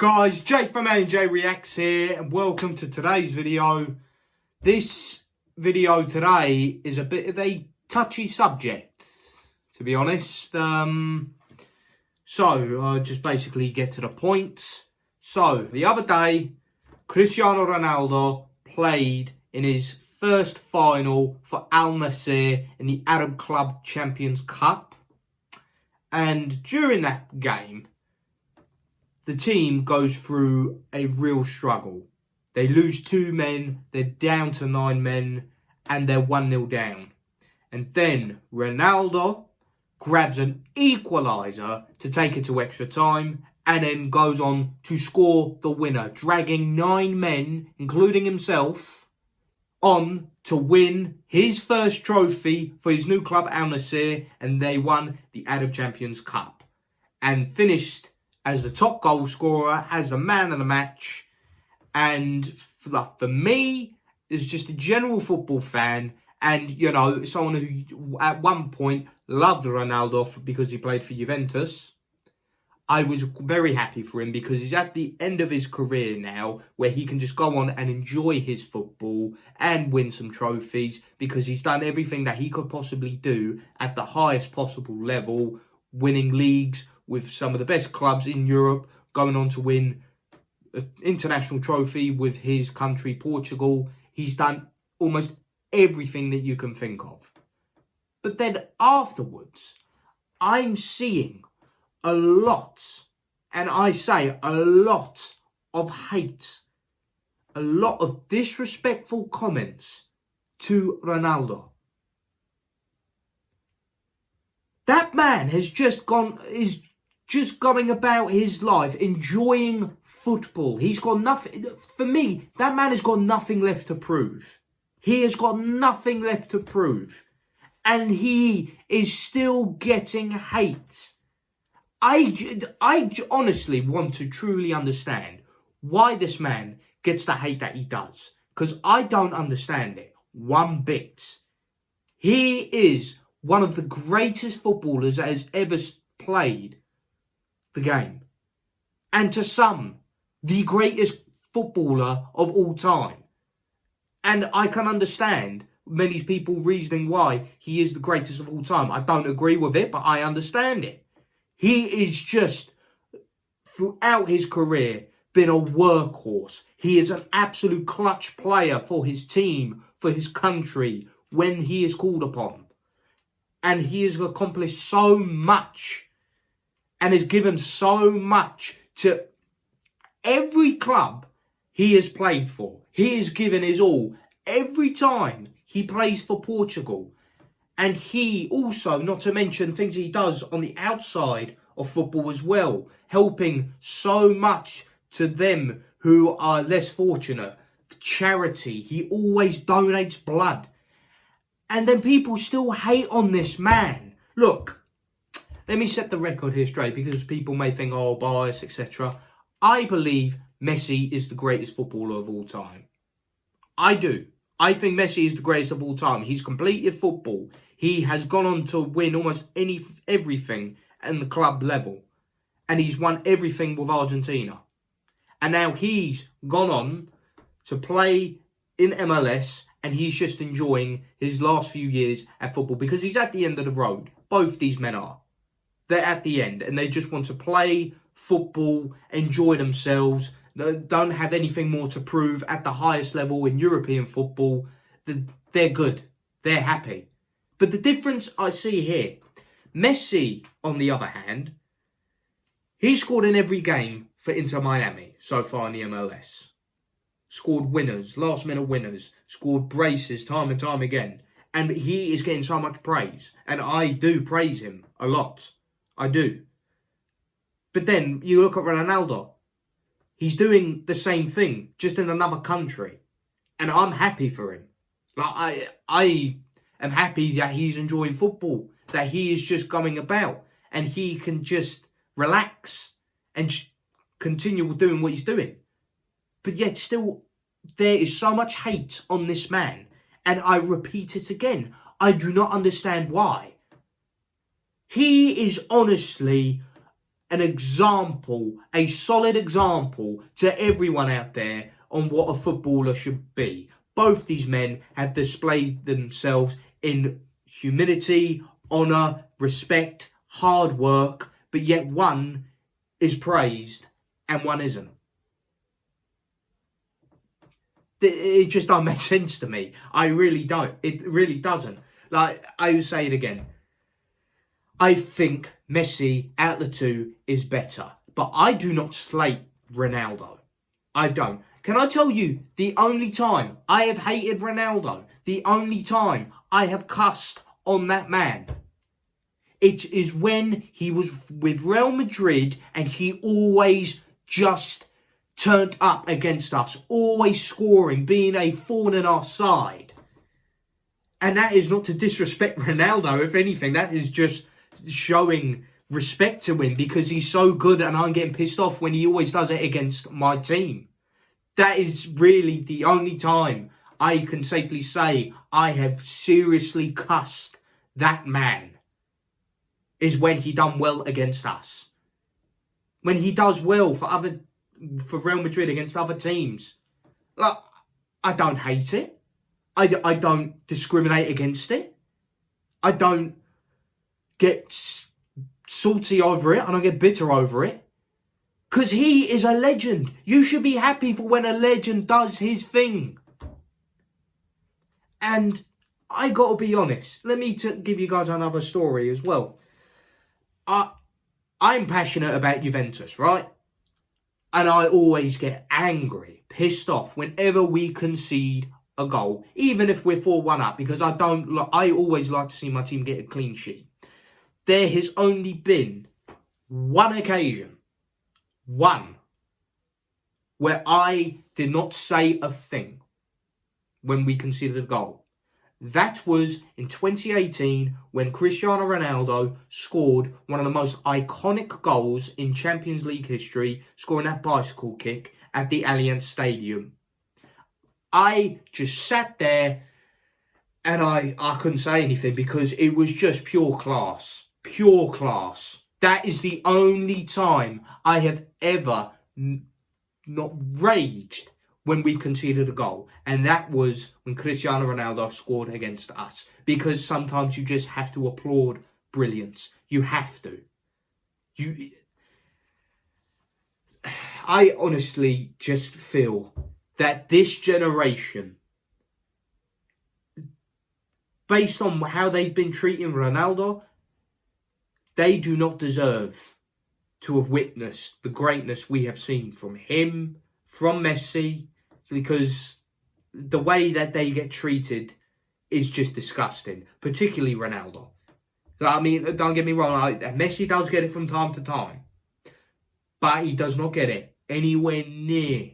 guys, Jake from A&J Reacts here, and welcome to today's video. This video today is a bit of a touchy subject, to be honest. So I'll just basically get to the point. So, the other day, Cristiano Ronaldo played in his first final for Al Nassr in the Arab Club Champions Cup. And during that game, the team goes through a real struggle. They lose 2 men, they're down to 9 men, and they're 1-0 down. And then Ronaldo grabs an equaliser to take it to extra time, and then goes on to score the winner, dragging 9 men, including himself, on to win his first trophy for his new club Al Nassr, and they won the Arab Champions Cup and finished as the top goal scorer, as the man of the match. And for me, as just a general football fan, and, you know, someone who at one point loved Ronaldo because he played for Juventus, I was very happy for him because he's at the end of his career now where he can just go on and enjoy his football and win some trophies because he's done everything that he could possibly do at the highest possible level, winning leagues with some of the best clubs in Europe, going on to win an international trophy with his country, Portugal. He's done almost everything that you can think of. But then afterwards, I'm seeing a lot, and I say a lot of hate, a lot of disrespectful comments to Ronaldo. That man is just going about his life enjoying football. He's got nothing, for me, that man has got nothing left to prove. He has got nothing left to prove. And he is still getting hate. I honestly want to truly understand why this man gets the hate that he does. Because I don't understand it one bit. He is one of the greatest footballers that has ever played the game. And to some, the greatest footballer of all time. And I can understand many people reasoning why he is the greatest of all time. I don't agree with it, but I understand it. He is just, throughout his career, been a workhorse. He is an absolute clutch player for his team, for his country, when he is called upon. And he has accomplished so much and has given so much to every club he has played for. He has given his all every time he plays for Portugal. And he also, not to mention things he does on the outside of football as well, helping so much to them who are less fortunate. Charity. He always donates blood. And then people still hate on this man. Look, let me set the record here straight because people may think, oh, bias, etc. I believe Messi is the greatest footballer of all time. I do. I think Messi is the greatest of all time. He's completed football. He has gone on to win almost everything at the club level. And he's won everything with Argentina. And now he's gone on to play in MLS, and he's just enjoying his last few years at football because he's at the end of the road. Both these men are. They're at the end and they just want to play football, enjoy themselves. They don't have anything more to prove at the highest level in European football. They're good. They're happy. But the difference I see here, Messi, on the other hand, he scored in every game for Inter Miami so far in the MLS. Scored winners, last minute winners, scored braces time and time again. And he is getting so much praise. And I do praise him a lot. I do. But then you look at Ronaldo. He's doing the same thing, just in another country. And I'm happy for him. Like I am happy that he's enjoying football. That he is just going about. And he can just relax and continue doing what he's doing. But yet still, there is so much hate on this man. And I repeat it again. I do not understand why. He is honestly an example, a solid example to everyone out there on what a footballer should be. Both these men have displayed themselves in humility, honour, respect, hard work, but yet one is praised and one isn't. It just don't make sense to me. I really don't. It really doesn't. Like, I will say it again. I think Messi out of the two is better. But I do not slate Ronaldo. I don't. Can I tell you the only time I have hated Ronaldo, the only time I have cussed on that man, it is when he was with Real Madrid and he always just turned up against us, always scoring, being a thorn in our side. And that is not to disrespect Ronaldo. If anything, that is just showing respect to him because he's so good and I'm getting pissed off when he always does it against my team. That is really the only time I can safely say I have seriously cussed that man, is when he done well against us. When he does well for Real Madrid against other teams. Like, I don't hate it. I don't discriminate against it. I don't get salty over it. I don't get bitter over it. Because he is a legend. You should be happy for when a legend does his thing. And I got to be honest. Let me give you guys another story as well. I'm passionate about Juventus, right? And I always get angry, pissed off whenever we concede a goal, even if we're 4-1 up, because I always like to see my team get a clean sheet. There has only been one occasion, where I did not say a thing when we conceded a goal. That was in 2018 when Cristiano Ronaldo scored one of the most iconic goals in Champions League history, scoring that bicycle kick at the Allianz Stadium. I just sat there and I couldn't say anything because it was just pure class. Pure class. That is the only time I have ever not raged when we conceded a goal. And that was when Cristiano Ronaldo scored against us. Because sometimes you just have to applaud brilliance. You have to. I honestly just feel that this generation, based on how they've been treating Ronaldo, they do not deserve to have witnessed the greatness we have seen from him, from Messi, because the way that they get treated is just disgusting, particularly Ronaldo. I mean, don't get me wrong, Messi does get it from time to time, but he does not get it anywhere near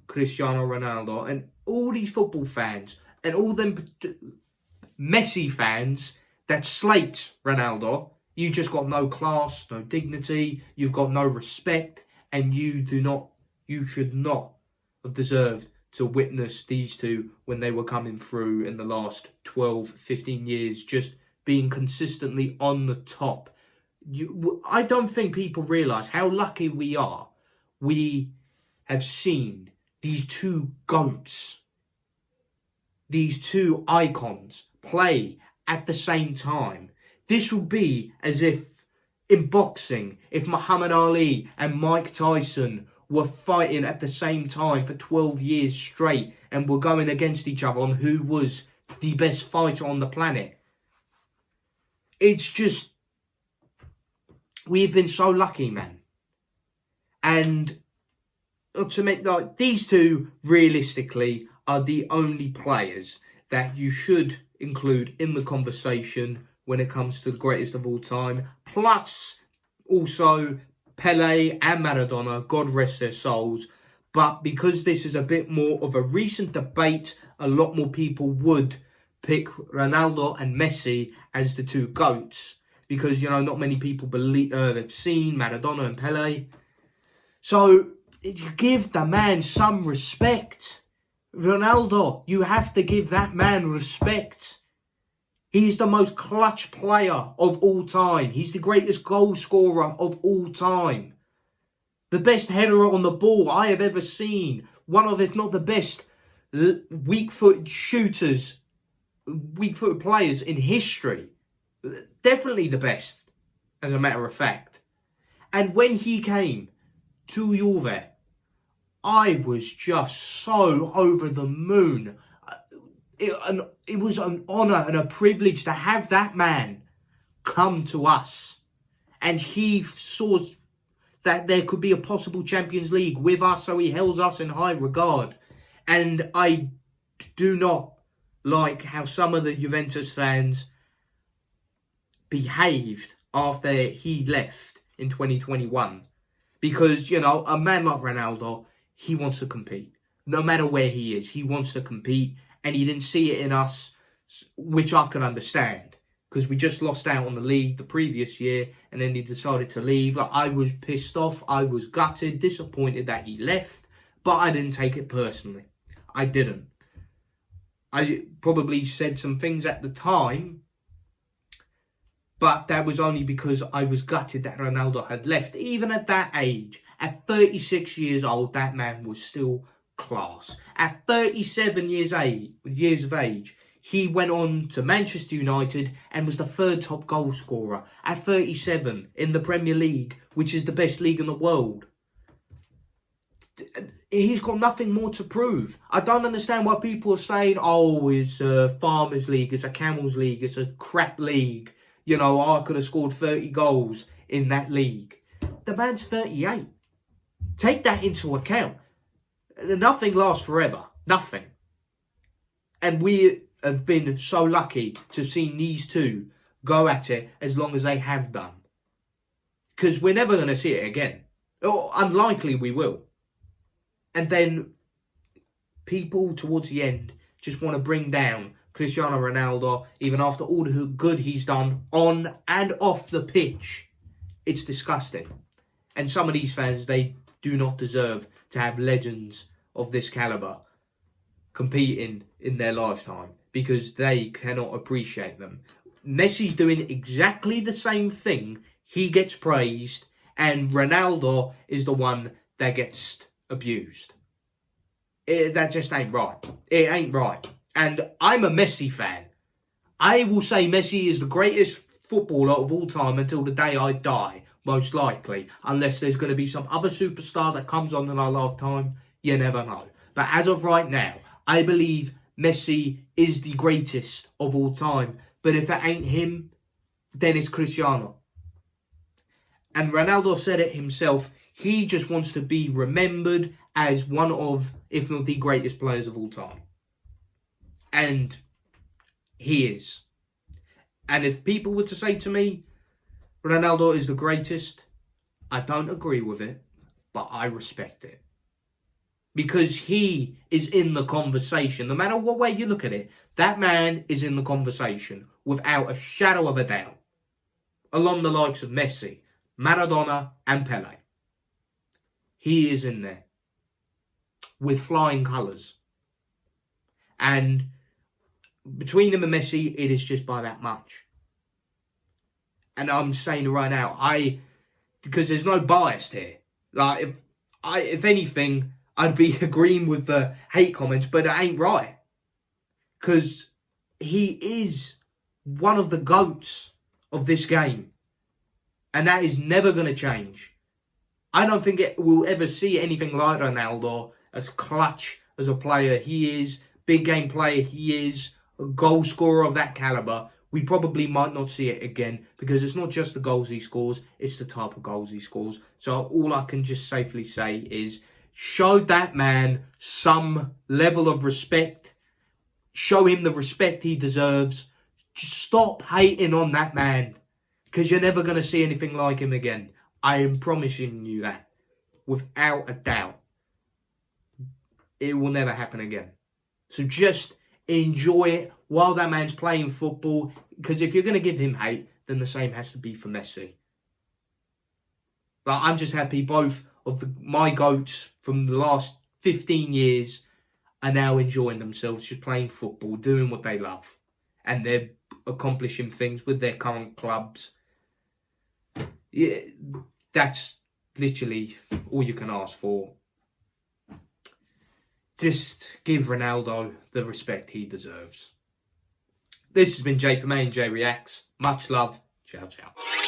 Cristiano Ronaldo. And all these football fans and all them Messi fans that slate Ronaldo, you just got no class, no dignity, you've got no respect, and you should not have deserved to witness these two when they were coming through in the last 12, 15 years, just being consistently on the top. I don't think people realise how lucky we are. We have seen these two GOATs, these two icons play at the same time. This would be as if in boxing, if Muhammad Ali and Mike Tyson were fighting at the same time for 12 years straight and were going against each other on who was the best fighter on the planet. It's just, we've been so lucky, man. And to make like these two realistically are the only players that you should include in the conversation when it comes to the greatest of all time. Plus, also Pele and Maradona, God rest their souls. But because this is a bit more of a recent debate, a lot more people would pick Ronaldo and Messi as the two GOATs. Because, you know, not many people have seen Maradona and Pele. So, give the man some respect. Ronaldo, you have to give that man respect. He's the most clutch player of all time. He's the greatest goal scorer of all time. The best header on the ball I have ever seen. One of, if not the best, weak-footed shooters, weak-footed players in history. Definitely the best, as a matter of fact. And when he came to Juve, I was just so over the moon. It was an honour and a privilege to have that man come to us. And he saw that there could be a possible Champions League with us, so he held us in high regard. And I do not like how some of the Juventus fans behaved after he left in 2021. Because, you know, a man like Ronaldo, he wants to compete. No matter where he is, he wants to compete. And he didn't see it in us, which I can understand. Because we just lost out on the league the previous year, and then he decided to leave. Like, I was pissed off, I was gutted, disappointed that he left, but I didn't take it personally. I didn't. I probably said some things at the time, but that was only because I was gutted that Ronaldo had left. Even at that age, at 36 years old, that man was still class. At 37 years of age, he went on to Manchester United and was the third top goal scorer at 37 in the Premier League, which is the best league in the world. He's got nothing more to prove. I don't understand why people are saying, oh, it's a Farmers League, it's a Camels League, it's a crap league. You know, I could have scored 30 goals in that league. The man's 38. Take that into account. Nothing lasts forever. Nothing. And we have been so lucky to have seen these two go at it as long as they have done. Because we're never going to see it again. Or unlikely we will. And then people towards the end just want to bring down Cristiano Ronaldo, even after all the good he's done on and off the pitch. It's disgusting. And some of these fans, they do not deserve to have legends of this calibre competing in their lifetime, because they cannot appreciate them. Messi's doing exactly the same thing. He gets praised, and Ronaldo is the one that gets abused. That just ain't right. It ain't right. And I'm a Messi fan. I will say Messi is the greatest footballer of all time until the day I die, most likely. Unless there's going to be some other superstar that comes on in our lifetime. You never know. But as of right now, I believe Messi is the greatest of all time. But if it ain't him, then it's Cristiano. And Ronaldo said it himself. He just wants to be remembered as one of, if not the greatest players of all time. And he is. And if people were to say to me, Ronaldo is the greatest, I don't agree with it, but I respect it. Because he is in the conversation. No matter what way you look at it, that man is in the conversation without a shadow of a doubt. Along the likes of Messi, Maradona and Pele. He is in there. With flying colours. And between him and Messi, it is just by that much. And I'm saying it right now, because there's no bias here. Like, if anything, I'd be agreeing with the hate comments, but it ain't right. Because he is one of the GOATs of this game. And that is never going to change. I don't think we'll ever see anything like Ronaldo, as clutch as a player he is, big game player he is, a goal scorer of that calibre. We probably might not see it again, because it's not just the goals he scores, it's the type of goals he scores. So all I can just safely say is, show that man some level of respect. Show him the respect he deserves. Just stop hating on that man, because you're never going to see anything like him again. I am promising you that. Without a doubt. It will never happen again. So just enjoy it while that man's playing football. Because if you're going to give him hate, then the same has to be for Messi. But I'm just happy both of my GOATs from the last 15 years are now enjoying themselves, just playing football, doing what they love. And they're accomplishing things with their current clubs. Yeah, that's literally all you can ask for. Just give Ronaldo the respect he deserves. This has been Jay from A&J Reacts. Much love. Ciao, ciao.